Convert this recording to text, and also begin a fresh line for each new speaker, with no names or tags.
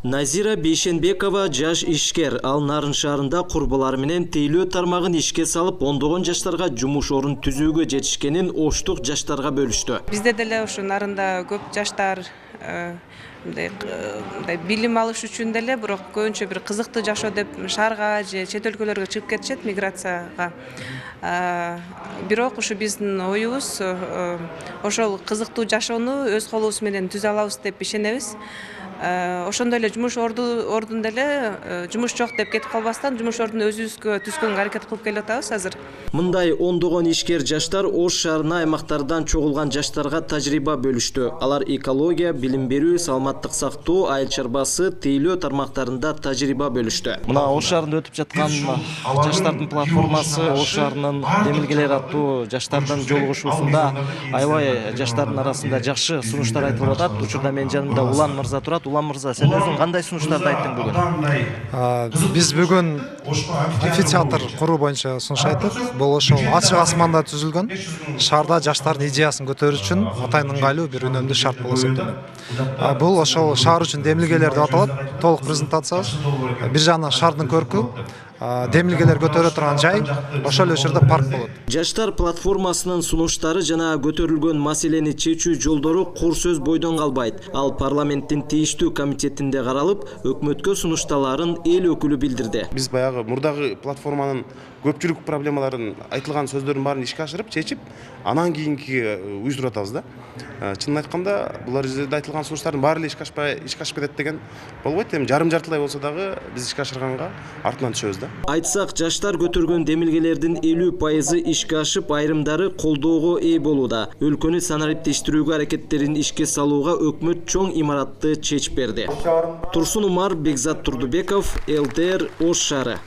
Назира Бейшенбекова жаш ишкер. Ал Нарын шаарында курбулары менен тейлөө тармагын ишке салып, ондогон жаштарга жумуш орун түзүүгө жетишкенин оштук жаштарга бөлүштү.
Бизде деле ушу Нарында көп жаштар билим алыш үчүн деле, бирок көбүнчө бир кызыктуу жашоо деп шаарга же чет өлкөлөргө чыгып кетишет миграцияга. Бирок ушу биздин оюбуз ошол кызыктуу жашоону өз колубуз менен түзө алабыз деп ишенебиз. Ошондой эле жумуш ордун деле жумуш жок деп кетип калбастан жумуш ордун өзүбүзгө түзгөнгө аракет кылып келип атабыз азыр.
Мындай ондогон ишкер жаштар Ош шаарына аймактардан чогулган жаштарга тажрыйба бөлүштү. Алар экология, билим берүү, саламаттык сактоо, айыл чарбасы, тейлөө тармактарында тажрыйба бөлүштү.
Мына Ош шаарында өтүп жаткан жаштардын платформасы, Ош шаарынын демилгелери аттуу жаштардын жолугушуусунда аябай жаштардын арасында жакшы сунуштар айтылып атат. Учурда менин жанымда Улан мырза турат. Улан мырза, сен өзүң кандай сунуштарды айттың бүгүн?
Биз бүгүн амфитеатр куруу боюнча сунуш айттык. Бул ошол ачык асманда түзүлгөн шаарда жаштардын идеясын көтөрүү үчүн атайын ыңгайлуу бир өнөмдүү шарт болуп эсептелет. Бул ошол шаар үчүн демилгелер деп аталат. Толук презентациясы. Бир жагынан шаардын көркү, демилгелер көтөрө турган жай, ошол эле учурда парк болот.
Жаштар платформасынын сунуштары жана көтөрүлгөн маселени чечүү жолдору кур сөз бойдон калбайт. Ал парламенттин тийиштүү комитетинде каралып, өкмөткө сунушталарын эл өкүлү билдирди.
Биз баягы мурдагы платформанын көпчүлүк проблемаларын, айтылган сөздөрдүн баарын ишке ашырып, чечип, анан кийинки уюштуруп атабыз да. Чынын айтканда, булар жерде айтылган сунуштардын баары эле ишке ашпай кетет деген болбойт. Эми жарым-жартылай болсо дагы биз ишке ашырганга артынан түшөбүз да.
Айтсак, жаштар көтөргөн демилгелердин 50% ишке ашып, айрымдары колдоого ээ болууда. Өлкөнү санариптештирүүгө аракеттерин ишке салууга өкмөт чоң имаратты чечип берди. Турсун Умар, Бекзат Турдубеков, ЛТР, Ош шаары.